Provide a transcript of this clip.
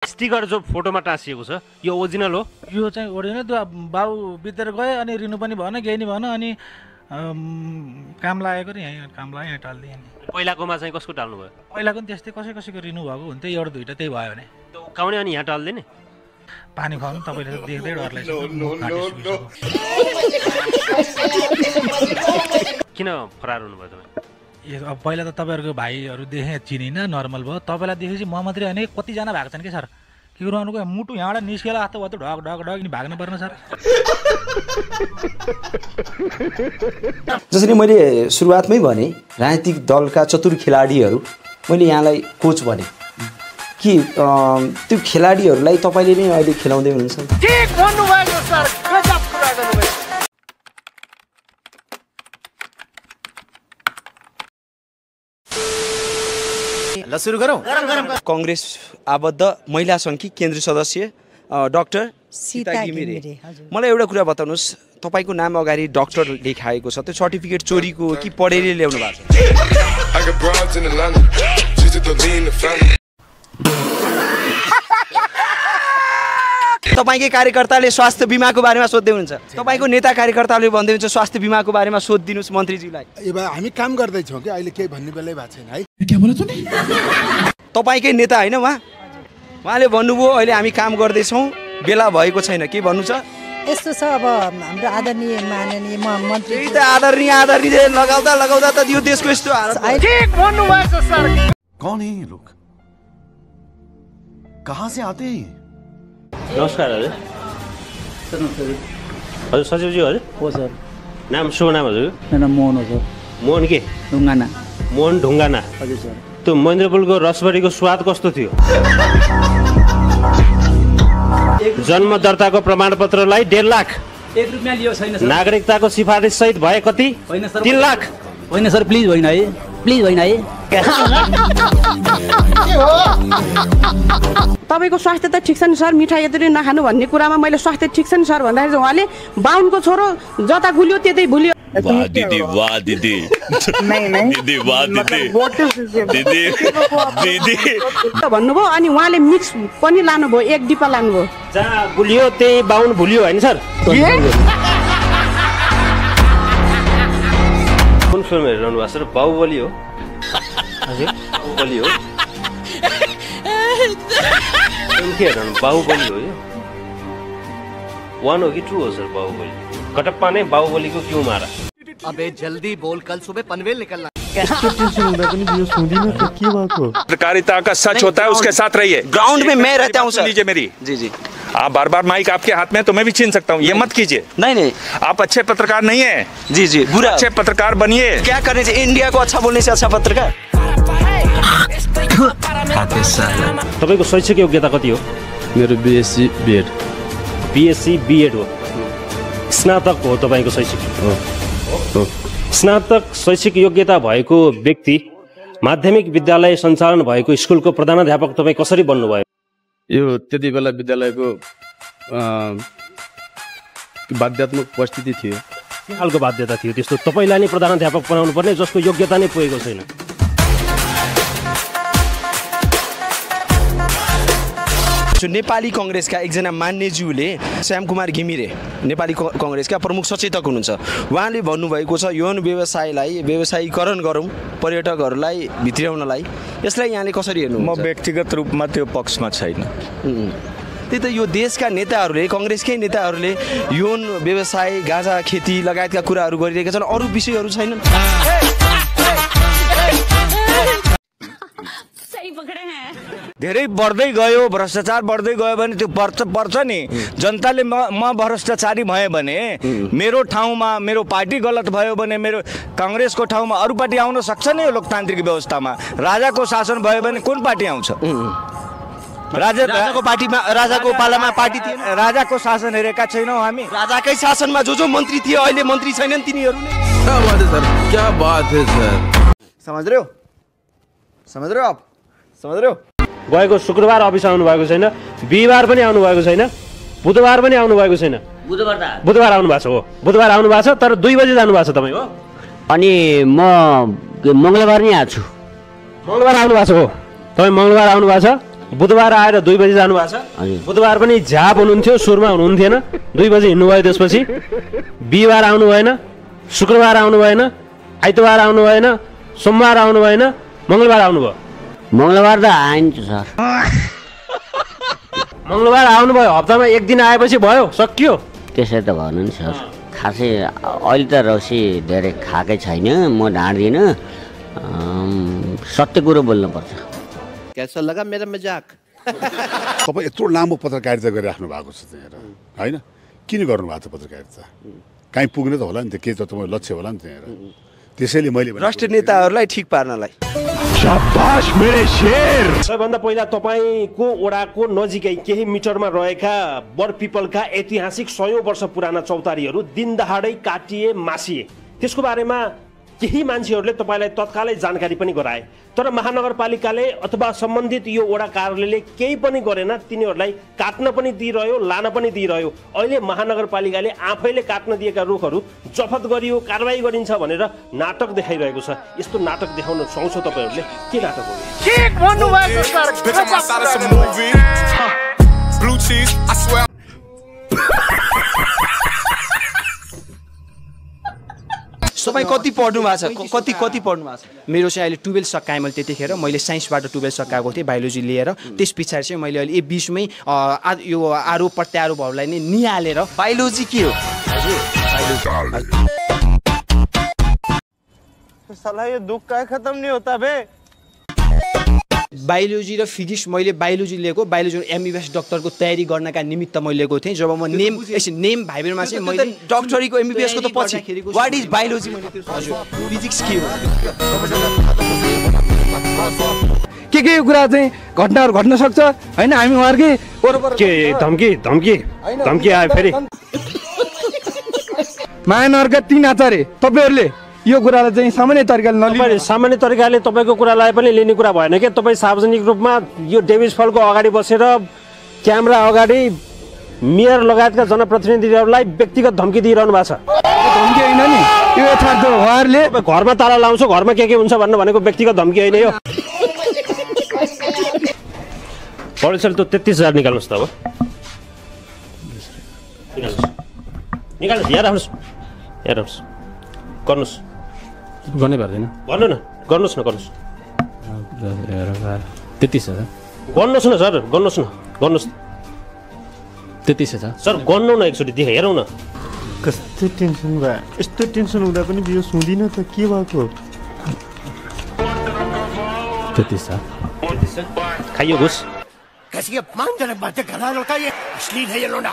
Sticker जो फोटोमा टाँसिएको छ यो ओरिजिनल हो? यो चाहिँ ओरिजिनल। त्यो बाउ बितेर गए अनि रिनु पनि भएन केही नि भएन अनि काम लागेको नि यहाँ काम लाग्यो यहाँ टाल्दिएँ नि। पहिलाकोमा चाहिँ कसको टाल्नु भयो? पहिलाको नि त्यस्तै कसैको रिनु भएको हुन्थ्यो एउटा दुईवटा त्यही भयो भने उकाउने अनि यहाँ टाल्दिने पानी खुवाउनु तपाईँले देख्दै डर लाग्छ। किन फरार हुनुभयो तपाईँ? अब पहिला त तपाईँहरूको भाइहरू देखेँ चिनिनँ नर्मल भयो। तपाईँलाई देखेपछि म मात्रै होइन कतिजना भएको छन् कि सर के गर्नुको मुटु यहाँबाट निस्केर आएको भयो ढक ढक ढक नि भाग्नु पर्ने सर। जसरी मैले सुरुवातमै भने राजनीतिक दलका चतुर खेलाडीहरू मैले यहाँलाई कोच भने कि त्यो खेलाडीहरूलाई तपाईँले नै अहिले खेलाउँदै हुनुहुन्छ। ठीक भन्नुभएको सर, गजब कुरा गर्नुभयो। ल सुरु गरौँ। कांग्रेस आबद्ध महिला सङ्घकी केन्द्रीय सदस्य डाक्टर सीता घिमिरे, मलाई एउटा कुरा बताउनुहोस्, तपाईँको नाम अगाडि डाक्टर लेखाएको छ, त्यो सर्टिफिकेट चोरीको कि पढेर ल्याउनु भएको छ? तपाईकै कार्यकर्ताले स्वास्थ्य बिमाको बारेमा सोध्दै हुनुहुन्छ, तपाईँको नेता कार्यकर्ताले भन्दै हुन्छ स्वास्थ्य बिमाको बारेमा सोधिदिनुहोस् मन्त्रीज्यूलाई। हामी काम गर्दैछौँ कि अहिले केही भन्ने बेलै भएको छैन है। तपाईँकै नेता होइन उहाँले भन्नुभयो अहिले हामी काम गर्दैछौँ, बेला भएको छैन, के भन्नु छ? यस्तो छ अब हाम्रो आदरणीय माननीय मन्त्री त्यही त आदरणीय लगाउँदा त यो देशको यस्तो हालत। ठीक भन्नुभएको सर। कौन है ये लोग, कहाँ से आते हैं? नमस्कार हजुर। हजुर सचिवज्यू हजुर हो सर। नाम शुभ नाम हजुर? मेरो नाम मोहन हो सर। मोहन के? ढुङ्गाना। मोहन ढुङ्गाना। हजुर सर। त्यो महेन्द्रपुलको रसबरीको स्वाद कस्तो थियो? जन्म दर्ताको प्रमाणपत्रलाई 1.5 लाख, 1 रुपैयाँ लियो छैन सर। नागरिकताको सिफारिस सहित भए कति? होइन सर। 3 लाख। होइन सर, प्लिज होइन है, प्लिज होइन है। तपाईको स्वास्थ्य त ठिक छ नि सर, मिठाई यति नखानु भन्ने कुरामा मैले स्वास्थ्य ठिक छ नि सर भन्दाखेरि उहाँले बाहुनको छोरो जता गुल्यो त्यतै भुल्यो। वाह दिदी, वाह दिदी, दिदी वाह दिदी, दिदी भन्नुभयो अनि उहाँले मिक्स पनि लानुभयो, 1 डिपा लानुभयो। जहाँ गुलियो त्यही बाहुन भुलियो होइन सर? कुन फिल्म हेरिरहनु भएको सर? बाहुबली हो? हजुर बाहुबली हो। के हेर्नु? बाहुबली हो यो? 1 हो कि 2 हो सर बाहुबली? कटप्पा ने बाहुबलीको क्यों मारा? अबे जल्दी बोल, कल सुबह पनवेल निकलना। पत्रकारिता का सच होता है, उसके साथ रहिए। ग्राउंड में मैं रहता हूँ सर। लीजिए मेरी। जी आप बार माइक आपके हाथ में, तो मैं भी छीन सकता हूँ, ये मत कीजिए। नहीं आप अच्छे पत्रकार नहीं है। जी बुरा अच्छे पत्रकार बनिए। क्या करने से इंडिया को अच्छा बोलने से अच्छा पत्रकार। तपाईँको शैक्षिक योग्यता कति हो? मेरो बीएससी बीएड। बीएससी बीएड हो, स्नातक हो तपाईँको शैक्षिक हो? स्नातक शैक्षिक योग्यता भएको व्यक्ति माध्यमिक विद्यालय सञ्चालन भएको स्कुलको प्रधानाध्यापक तपाईँ कसरी बन्नुभयो? यो त्यति बेला विद्यालयको बाध्यात्मक परिस्थिति थियो। के खालको बाध्यता थियो त्यस्तो तपाईँलाई नै प्रधानाध्यापक बनाउनु पर्ने जसको योग्यता नै पुगेको छैन? नेपाली कांग्रेसका एकजना मान्यज्यूले श्याम कुमार घिमिरे नेपाली कांग्रेसका प्रमुख सचेतक हुनुहुन्छ, उहाँले भन्नुभएको छ यौन व्यवसायलाई व्यवसायीकरण गरौँ, पर्यटकहरूलाई भित्र्याउनलाई, यसलाई यहाँले कसरी हेर्नु? म व्यक्तिगत रूपमा त्यो पक्षमा छैन। त्यही त यो देशका नेताहरूले, कांग्रेसकै नेताहरूले यौन व्यवसाय, गाँजा खेती लगायतका कुराहरू गरिरहेका छन्, अरू विषयहरू छैनन्। धेरै बढ्दै गयो, भ्रष्टाचार बढ्दै गयो भने त्यो पर्छ नि। जनताले म भ्रष्टाचारी भएँ भने मेरो ठाउँमा मेरो पार्टी गलत भयो भने मेरो कांग्रेसको ठाउँमा अरू पार्टी आउन सक्छ नि। यो लोकतान्त्रिक व्यवस्थामा राजाको शासन भयो भने कुन पार्टी आउँछ? राजाको पार्टीमा, राजाको पालामा पार्टी थिएन, राजाको शासन हेरेका छैनौँ हामी। राजाकै शासनमा जो मन्त्री थिए अहिले मन्त्री छैनन् तिनीहरू नै। क्या बात है सर, समझ रहे हो आप? समझ रहे हो? गएको शुक्रबार अफिस आउनु भएको छैन, बिहिबार पनि आउनु भएको छैन, बुधबार पनि आउनु भएको छैन। बुधबार आउनु भएको छ? हो बुधबार आउनु भएको छ, तर 2 बजे जानु भएको छ तपाईँ? हो अनि म मङ्गलबार नै आएको छु। मङ्गलबार आउनु भएको छ? हो तपाईँ मङ्गलबार आउनु भएको छ, बुधबार आएर 2 बजी जानु भएको छ बुधबार पनि झाप हुनुहुन्थ्यो सुरुमा हुनुहुन्थेन 2 बजी हिँड्नुभयो त्यसपछि बिहिबार आउनु भएन शुक्रबार आउनु भएन आइतबार आउनु भएन सोमबार आउनु भएन मङ्गलबार आउनुभयो मङ्गलबार त आइन्छ सर मङ्गलबार आउनुभयो हप्तामा 1 दिन आएपछि भयो सकियो त्यसै त भएन नि सर खासै अहिले त रौसी धेरै खाएकै छैन म ढाँड्दिनँ सत्य कुरो बोल्नुपर्छ कैसा लगा मेरा मजाक तपाईँ यत्रो लामो पत्रकारिता गरिराख्नु भएको छ त्यहाँ होइन किन गर्नुभएको छ पत्रकारिता कहीँ पुग्ने त होला नि त के त तपाईँ लक्ष्य होला नि त्यहाँ त्यसैले मैले भ्रष्ट नेताहरूलाई ठिक पार्नलाई सबैभन्दा पहिला तपाईँको ओडाको नजिकै केही मिटरमा रहेका बर पिपलका ऐतिहासिक 100 वर्ष पुराना चौतारीहरू दिनदहाडै काटिए मासिए त्यसको बारेमा केही मान्छेहरूले तपाईँलाई तत्कालै जानकारी पनि गराए तर महानगरपालिकाले अथवा सम्बन्धित यो वडा कार्यालयले केही पनि गरेन तिनीहरूलाई काट्न पनि दिइरह्यो लान पनि दिइरह्यो अहिले महानगरपालिकाले आफैले काट्न दिएका रुखहरू जफत गरियो कारबाही गरिन्छ भनेर नाटक देखाइरहेको छ यस्तो नाटक देखाउन सक्छ तपाईँहरूले के नाटक हो ठीक भन्नुभएको सर तपाईँ कति पढ्नु भएको छ कति पढ्नु भएको छ मेरो चाहिँ अहिले 12 सकाएँ मैले त्यतिखेर मैले साइन्सबाट 12 सकाएको थिएँ बायोलोजी लिएर त्यस पछाडि चाहिँ मैले अहिले बिचमै यो आरोप प्रत्यारोपहरूलाई नै निहालेर बायोलोजी के हो साला यो दुख का खत्म नहीं होता बे बायोलोजी र फिजिक्स मैले बायोलोजी लिएको बायोलोजी एमबीबीएस डाक्टरको तयारी गर्नका निमित्त मैले लिएको थिएँ जब म नेम भाइबरमा चाहिँ मैले डाक्टरीको एमबीबीएस को त पछि व्हाट इज बायोलोजी मैले हजुर फिजिक्स के हो के कुरा चाहिँ घटनाहरु घट्न सक्छ हैन हामी उहाँहरुकै बरोबर के धम्की आयो फेरि महानगरका 3 आचार्य तपाईहरुले यो कुरालाई चाहिँ सामान्य तरिकाले नलिनु सामान्य तरिकाले तपाईको कुरालाई पनि लिने कुरा भएन के तपाई सार्वजनिक रूपमा यो डेभिस फलको अगाडि बसेर क्यामेरा अगाडि मेयर लगायतका जनप्रतिनिधिहरूलाई व्यक्तिगत धम्की दिइरहनु भएको छ धम्की हैन नि यो यथार्थ हो उहाँहरुले घरमा ताला लाउँछ घरमा के हुन्छ भन्नु भनेको व्यक्तिगत धम्की हैन यो पढेछल त 33000 निकाल्नुस् त अब निकाल्नुस् यहाँ राख्नुस् गर्नुस् गर्नै पर्दैन भन्नु न गर्नुस् न 33000 गर्नुस् न सर गर्नुस् 33000 सर गर्नु न एकचोटि देख हेरौँ न कस्तो टेन्सन भयो यस्तो टेन्सन हुँदा पनि बियो सुन्दिन त के भएको 33000 खाइयो घुस कैसी ये 5 जने बातें कर रहा है लड़का ये अश्लील है ये लोना